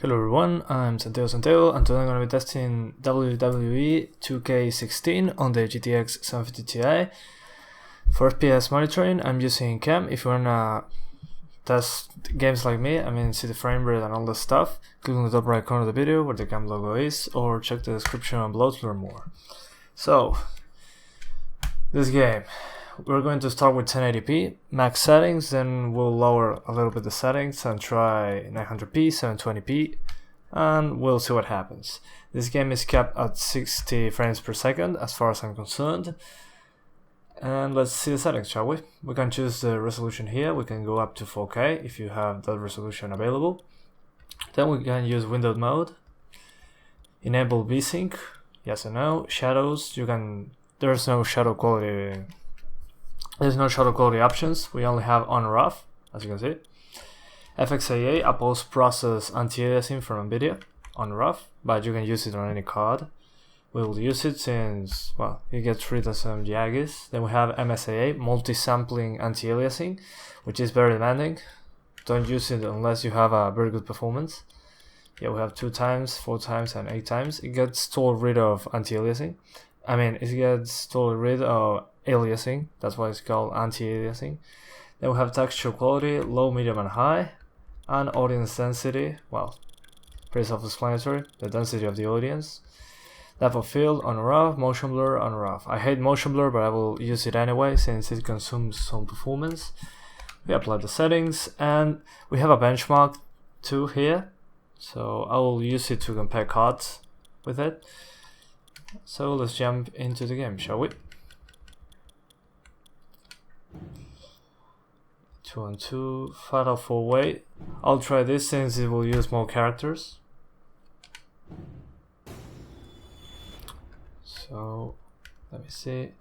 Hello everyone, I'm Santiago, and today I'm going to be testing WWE 2K16 on the GTX 750 Ti. For FPS monitoring, I'm using cam. If you want to test games like me, see the frame rate and all this stuff, click on the top right corner of the video where the cam logo is, or check the description below to learn more. So, this game, we're going to start with 1080p max settings, then we'll lower a little bit the settings and try 900p, 720p, and we'll see what happens. This game is capped at 60 frames per second as far as I'm concerned. And let's see the settings, shall we? We can choose the resolution here. We can go up to 4K if you have that resolution available. Then we can use windowed mode, enable VSync, yes or no. Shadows, there's no shadow quality. There's no shadow quality options. We only have on or off, as you can see. FXAA, a post-process anti-aliasing from Nvidia, on or off, but you can use it on any card. We will use it since, well, it gets rid of some jaggers. Then we have MSAA, multi-sampling anti-aliasing, which is very demanding. Don't use it unless you have a very good performance. Yeah, we have 2 times, 4 times, and 8 times. It gets totally rid of anti-aliasing. It gets totally rid of aliasing, that's why it's called anti-aliasing. Then we have texture quality, low, medium, and high, and audience density. Well, pretty self-explanatory, the density of the audience. Depth of field, on or off, motion blur, on or off. I hate motion blur, but I will use it anyway since it consumes some performance. We apply the settings, and we have a benchmark too here, so I will use it to compare cards with it. So let's jump into the game, shall we? 2-on-2, fatal 4-way. I'll try this since it will use more characters. So, let me see.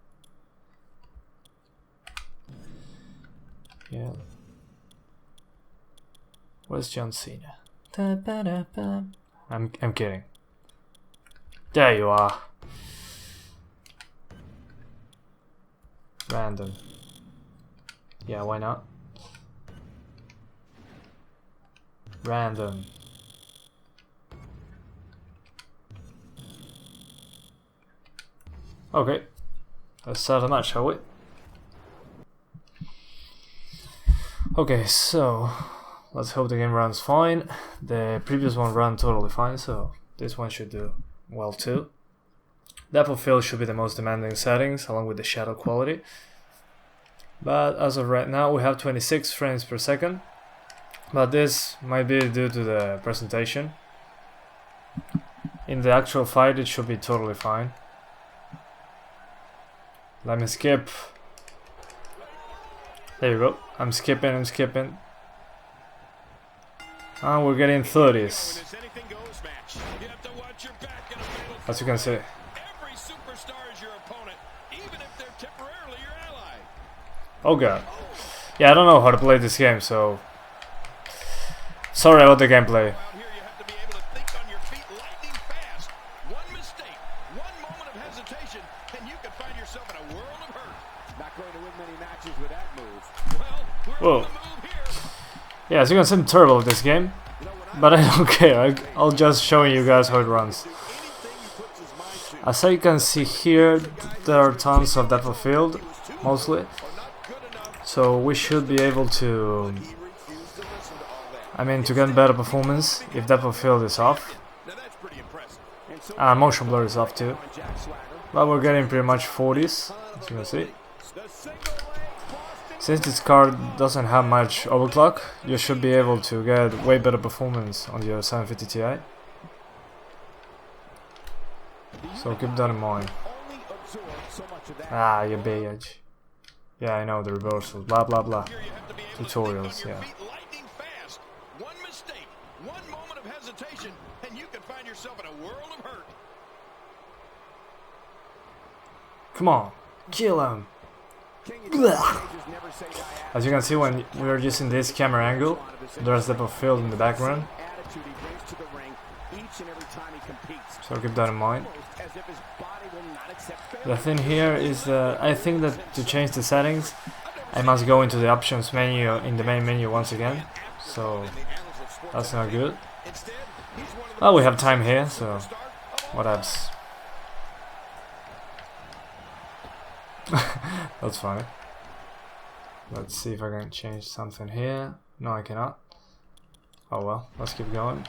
Yeah. Where's John Cena? I'm kidding. There you are. Random. Yeah, why not? Random. Okay, let's start the match, shall we? Okay, so let's hope the game runs fine. The previous one ran totally fine, so this one should do well too. Depth of field should be the most demanding settings, along with the shadow quality. But as of right now, we have 26 frames per second. But this might be due to the presentation. In the actual fight, it should be totally fine. Let me skip. There you go. I'm skipping. And we're getting 30s. As you can see. Oh god. Yeah, I don't know how to play this game, so sorry about the gameplay. Whoa. Yeah, as you can see, I'm terrible at this game, but I don't care. I'll just show you guys how it runs. As I can see here, there are tons of depth of field, mostly. So we should be able to, to get better performance if depth of field is off. And motion blur is off too. But we're getting pretty much 40s, as you can see. Since this card doesn't have much overclock, you should be able to get way better performance on your 750 Ti. So keep that in mind. Ah, you bitch. Yeah, I know the reversals, blah blah blah. Tutorials, yeah. Come on, kill him. As you can see, when we are using this camera angle, there's depth of field in the background. So keep that in mind. The thing here is that I think that to change the settings, I must go into the options menu in the main menu once again. So that's not good. Well, we have time here, so what else? That's funny. Let's see if I can change something here. No, I cannot. Oh well, let's keep going.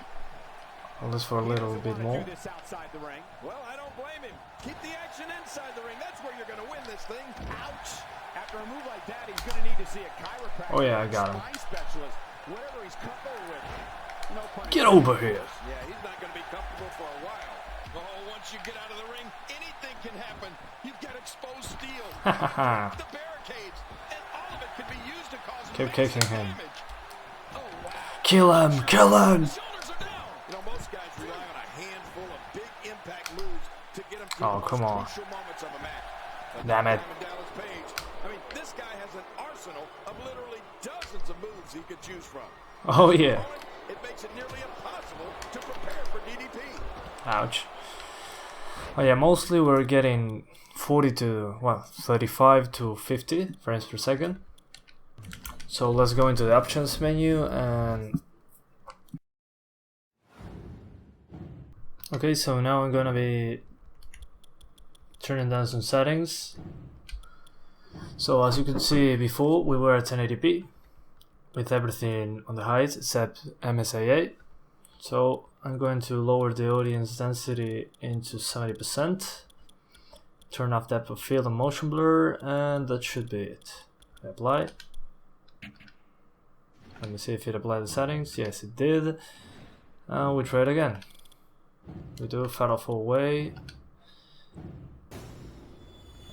I'll just for a little bit more. Well, I don't blame him. Keep the action inside the ring. That's where you're going to win this thing. Ouch! After a move like that, he's going to need to see a chiropractor. Oh yeah, I got him. Specialist, whatever he's comfortable with. No pun Get over here. Yeah, he's not going to be comfortable for a while. Oh, once you get out of the ring, anything can happen. You've got exposed steel. The barricades, and all of it can be used to cause keep kicking him. Oh, wow. Kill him! Kill him! You know, most guys rely on a handful of big impact moves to get them through Oh, come on. crucial moments of a match. Damn it. I mean, this guy has an arsenal of literally dozens of moves he could choose from. Oh yeah. It makes it nearly impossible to prepare for DDP. Ouch. Oh yeah, mostly we're getting 35 to 50 frames per second. So let's go into the options menu and okay, so now I'm gonna be turning down some settings. So as you can see before, we were at 1080p with everything on the highest except MSAA. So I'm going to lower the audience density into 70%, turn off depth of field and motion blur, and that should be it. Apply. Let me see if it applied the settings. Yes, it did. We try it again. We do fatal full way,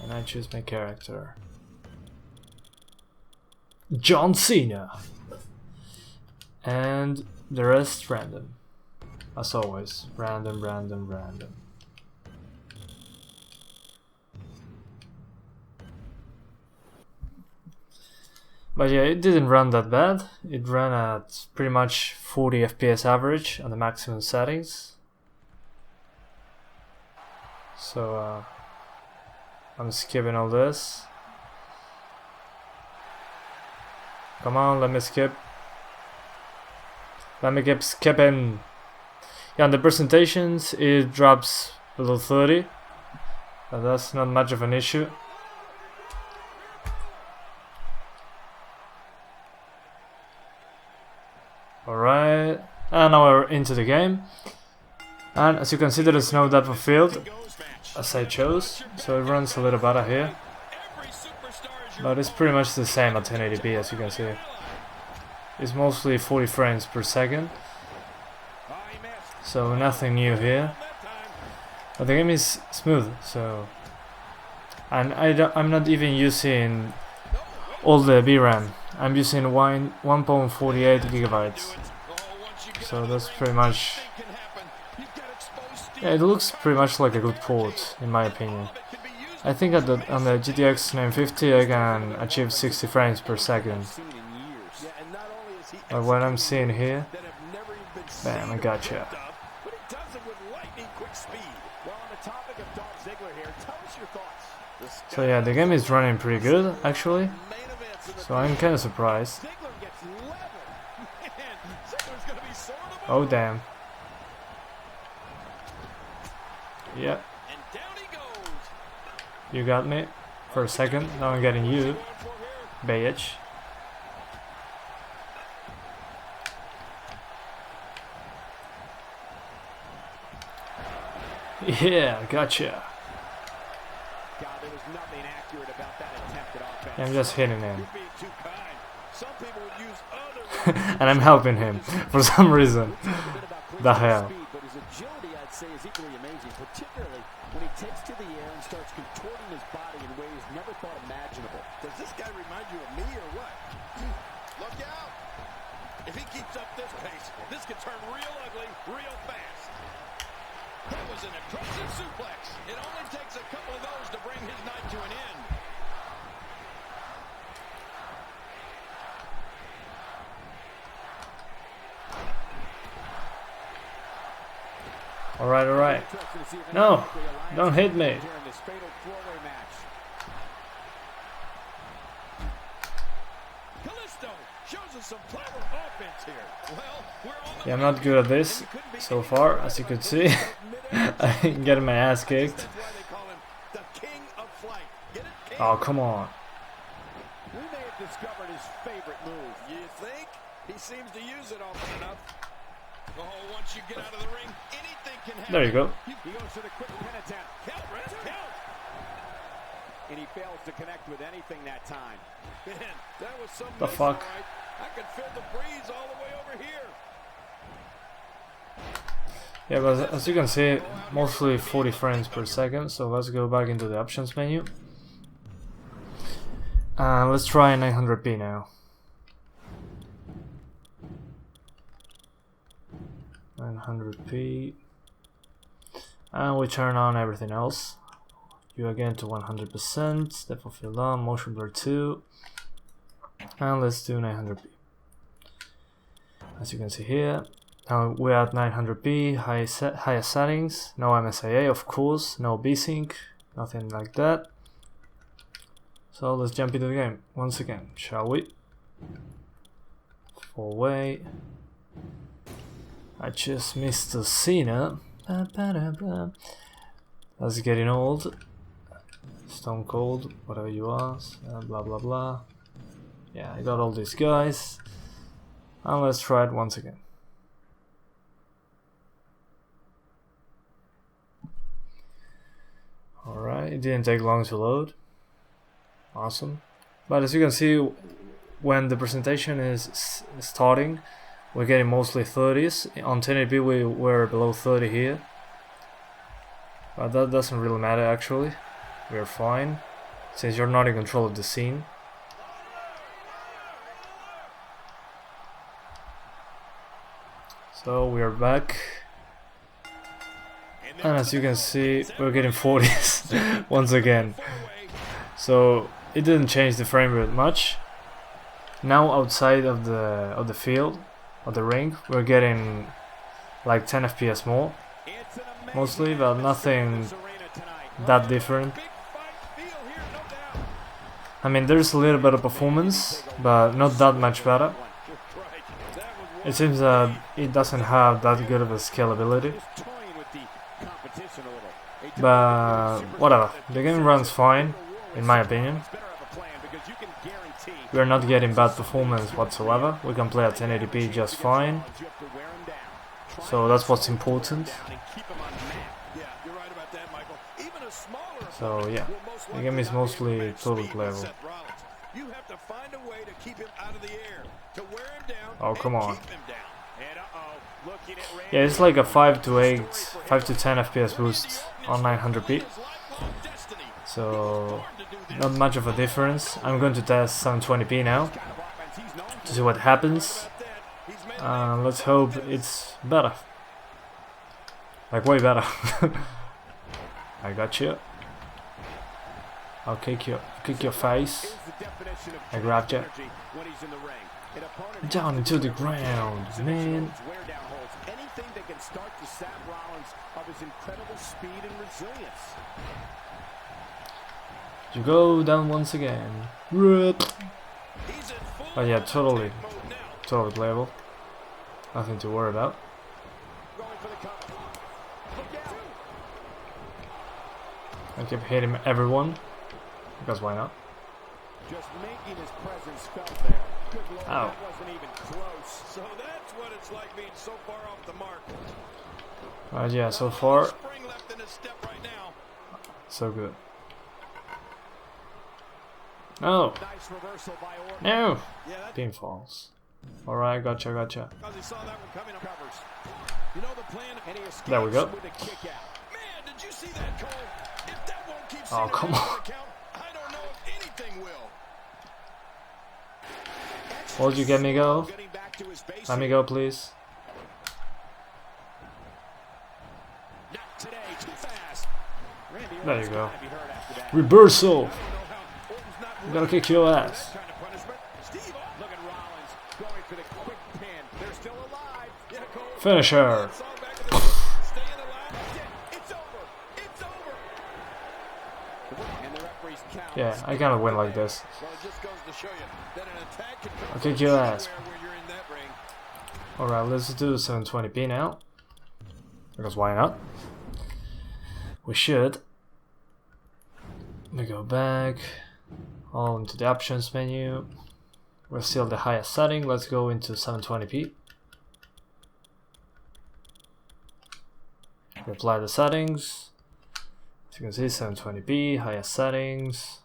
and I choose my character, John Cena, and the rest random, as always. Random. But yeah, it didn't run that bad. It ran at pretty much 40 FPS average on the maximum settings. So I'm skipping all this. Come on, let me skip. Let me keep skipping. Yeah, on the presentations it drops below 30, but that's not much of an issue. Alright, and now we're into the game. And as you can see, there is no depth of field as I chose, so it runs a little better here. But it's pretty much the same at 1080p, as you can see. It's mostly 40 frames per second, so nothing new here. But the game is smooth, so... And I'm not even using all the VRAM. I'm using 1.48 gigabytes. So that's pretty much... Yeah, it looks pretty much like a good port, in my opinion. I think on the GTX 950 I can achieve 60 frames per second. But what I'm seeing here... Bam, I gotcha. So yeah, the game is running pretty good, actually. So I'm kind of surprised. Oh damn. Yep. You got me for a second. Now I'm getting you, bitch. Yeah, gotcha. I'm just hitting him. And I'm helping him for some reason. The hell. Particularly when he takes to the air and starts contorting his body in ways never thought imaginable. Does this guy remind you of me or what? Look out! If he keeps up this pace, this could turn real ugly real fast. That was an impressive suplex. It only takes a couple of those to bring his night to an end. Alright. No, don't hit me. using some clever offense here. Well, we're on the Yeah, I'm not good at this so far, as you could see. I'm getting my ass kicked. That's why they call him the king of flight. Get it, King? Oh, come on. We may have discovered his favorite move. You think? He seems to use it often enough. Oh, once you get out of the ring, anything can happen. There you go. He goes for the quick pin attempt. Count, Red, count. And he fails to connect with anything that time. Man, that was some The miss, fuck? all right. I could feel the breeze all the way over here. Yeah, but as you can see, mostly 40 frames per second, so let's go back into the options menu. Let's try 900p now. 900p. And we turn on everything else. You again to 100%, depth of field on, motion blur 2. And let's do 900p. As you can see here. Now we're at 900p, highest settings, no MSAA of course, no VSync, nothing like that. So let's jump into the game once again, shall we? 4-way. I just missed the Cena. That's getting old. Stone Cold, whatever you ask, blah blah blah. Yeah, I got all these guys. And let's try it once again. Alright, it didn't take long to load. Awesome. But as you can see, when the presentation is starting, we're getting mostly 30s. On 1080p we were below 30 here. But that doesn't really matter actually. We're fine, since you're not in control of the scene. So we are back. And as you can see, we're getting 40s once again. So it didn't change the frame rate much. Now outside of the field, of the ring, we're getting like 10 FPS more, mostly, but nothing that different. I mean, there's a little bit of performance, but not that much better. It seems that it doesn't have that good of a scalability. But whatever, the game runs fine, in my opinion. We are not getting bad performance whatsoever. We can play at 1080p just fine. So that's what's important. So yeah, the game is mostly totally playable. Oh, come on. Yeah, it's like a 5 to 10 FPS boost on 900p. So not much of a difference. I'm going to test 720p now to see what happens. Let's hope it's better. Like way better. I got you. I'll kick your face. I grabbed you. Down into the ground, man. Anything that can start to sap Rollins of his incredible speed and resilience. You go down once again. But yeah, totally playable. Nothing to worry about. I keep hitting everyone, because why not? Just making his presence felt there. Good Lord, ow. that wasn't even close. So that's what it's like being so far off the mark. Yeah, so far, Spring left in his step right now. so good. No! Nice reversal by Orton. No! Yeah, that's Pinfalls. Alright, gotcha. because he saw that one coming up. Covers. You know the plan. And he escapes There we go. with a kick out. Man, did you see that, Cole? If that won't keep Oh, Cena come down on. for the count, I don't know if anything will. Won't you get me go? Getting back to his base. Let me go, please. Not today, too fast. Randy There Orton's you go. gotta be hurt after that. Reversal! I don't know how Orton's not I'm gonna kick your ass. that kind of punishment. Steve, Look at Rollins going for the quick pin. They're still alive. yeah, Cole. Finisher! It's all back to the staying alive. It's over. It's over. And the referee's count. Yeah, I cannot win like this. Well, it just goes to I'll kick your ass. Alright, let's do 720p now. Because why not? We should. We go back. All into the options menu. We're still the highest setting. Let's go into 720p. Apply the settings. As you can see, 720p, highest settings.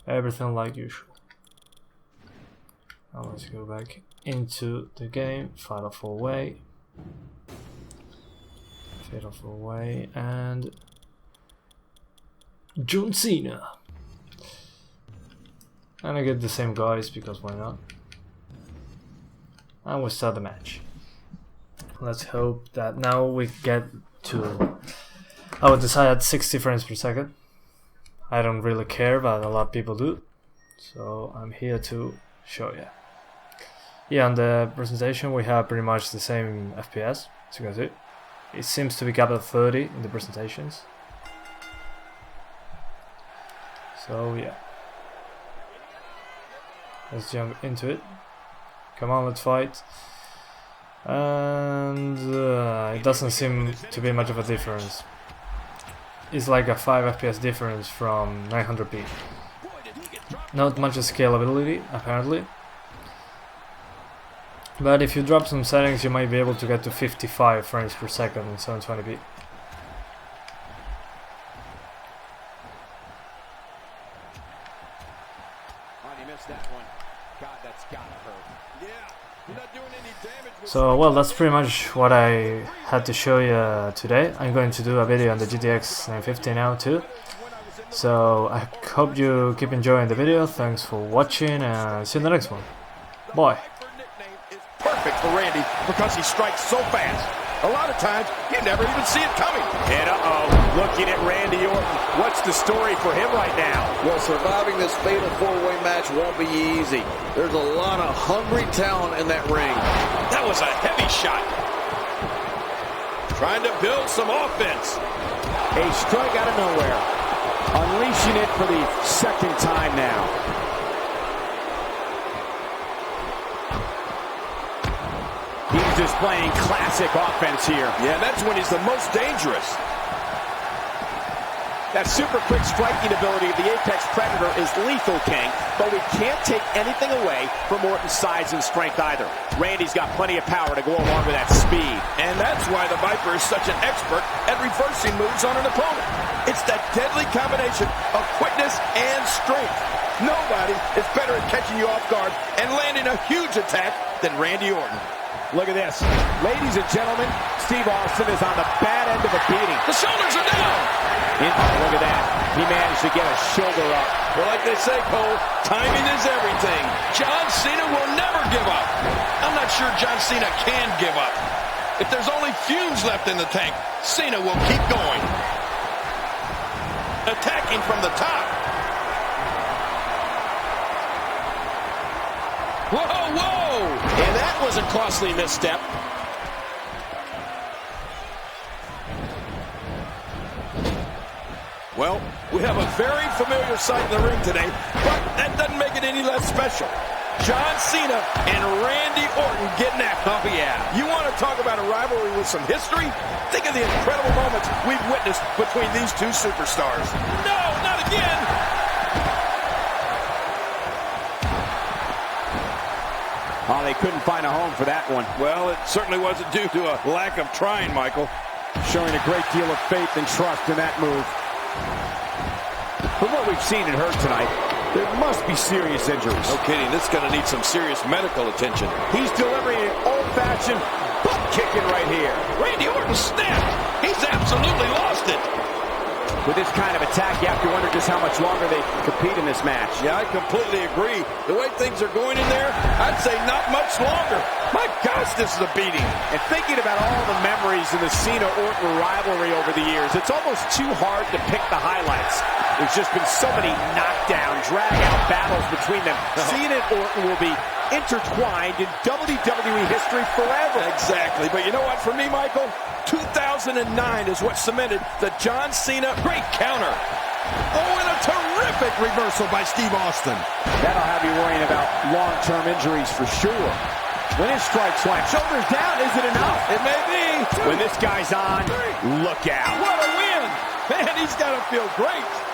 Everything like usual. Now let's go back into the game. Fatal 4-way. Fatal 4-way and John Cena. And I get the same guys because why not? And we start the match. Let's hope that now we get to... I would decide at 60 frames per second. I don't really care, but a lot of people do. So I'm here to show you. Yeah, on the presentation we have pretty much the same FPS, as you can see. It seems to be capped at 30 in the presentations. So yeah. Let's jump into it. Come on, let's fight. And it doesn't seem to be much of a difference. It's like a 5 FPS difference from 900p. Not much scalability, apparently. But if you drop some settings, you might be able to get to 55 frames per second in 720p. So, well, that's pretty much what I had to show you today. I'm going to do a video on the GTX 950 now too. So, I hope you keep enjoying the video. Thanks for watching and see you in the next one. Bye. Perfect for Randy because he strikes so fast. A lot of times, you never even see it coming. And looking at Randy Orton. What's the story for him right now? Well, surviving this fatal 4-way match won't be easy. There's a lot of hungry talent in that ring. That was a heavy shot. Trying to build some offense. A strike out of nowhere. Unleashing it for the second time now. He's displaying classic offense here. Yeah, that's when he's the most dangerous. That super quick striking ability of the Apex Predator is lethal, King, but we can't take anything away from Orton's size and strength either. Randy's got plenty of power to go along with that speed. And that's why the Viper is such an expert at reversing moves on an opponent. It's that deadly combination of quickness and strength. Nobody is better at catching you off guard and landing a huge attack than Randy Orton. Look at this. Ladies and gentlemen, Steve Austin is on the bad end of a beating. The shoulders are down. Look at that. He managed to get a shoulder up. Well, like they say, Cole, timing is everything. John Cena will never give up. I'm not sure John Cena can give up. If there's only fumes left in the tank, Cena will keep going. Attacking from the top. Whoa, whoa! And that was a costly misstep. Well, we have a very familiar sight in the ring today, but that doesn't make it any less special. John Cena and Randy Orton getting at it. Oh, yeah. You want to talk about a rivalry with some history? Think of the incredible moments we've witnessed between these two superstars. No, not again! Oh, they couldn't find a home for that one. Well, it certainly wasn't due to a lack of trying, Michael. Showing a great deal of faith and trust in that move. From what we've seen and heard tonight, there must be serious injuries. No kidding. This is going to need some serious medical attention. He's delivering an old-fashioned butt kicking right here. Randy Orton snapped. He's absolutely lost it. With this kind of attack, you have to wonder just how much longer they compete in this match. Yeah, I completely agree. The way things are going in there, I'd say not much longer. My gosh, this is a beating. And thinking about all the memories in the Cena-Orton rivalry over the years, it's almost too hard to pick the highlights. There's just been so many knockdown, drag-out battles between them. Cena and Orton will be intertwined in WWE history forever. Exactly. But you know what, for me, Michael? 2009 is what cemented the John Cena great counter. Oh, and a terrific reversal by Steve Austin. That'll have you worrying about long-term injuries for sure. When his strikes land, shoulders down, is it enough? It may be. When this guy's on, look out. What a win. Man, he's got to feel great.